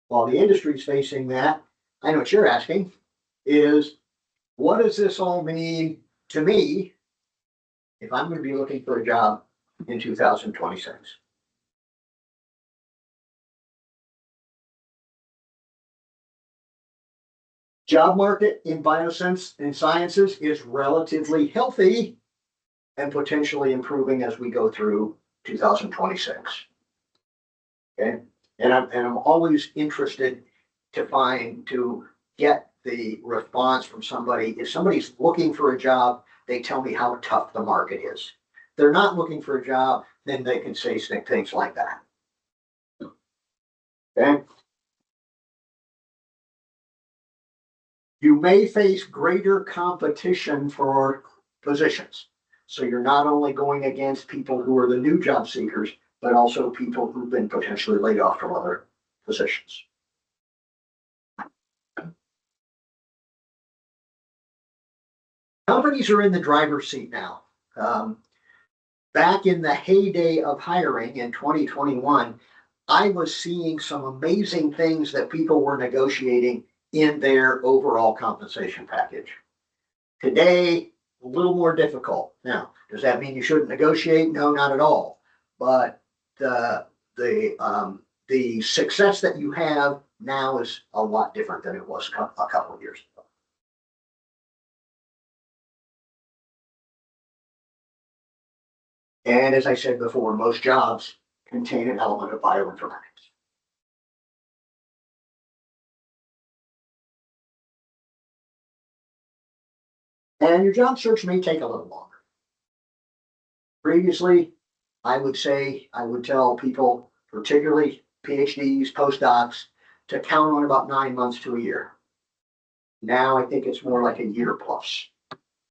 while the industry's facing that, I know what you're asking is, what does this all mean to me if I'm going to be looking for a job in 2026? Job market in biosense and sciences is relatively healthy and potentially improving as we go through 2026. Okay, and I'm always interested to get the response from somebody. If somebody's looking for a job, they tell me how tough the market is. If they're not looking for a job, then they can say things like that. Okay. You may face greater competition for positions. So you're not only going against people who are the new job seekers, but also people who've been potentially laid off from other positions. Companies are in the driver's seat now. Back in the heyday of hiring in 2021, I was seeing some amazing things that people were negotiating in their overall compensation package. Today, a little more difficult. Now, does that mean you shouldn't negotiate? No, not at all. But the success that you have now is a lot different than it was a couple of years ago. And as I said before, most jobs contain an element of bioinformatics. And your job search may take a little longer. Previously, I would tell people, particularly PhDs, postdocs, to count on about 9 months to a year. Now I think it's more like a year plus.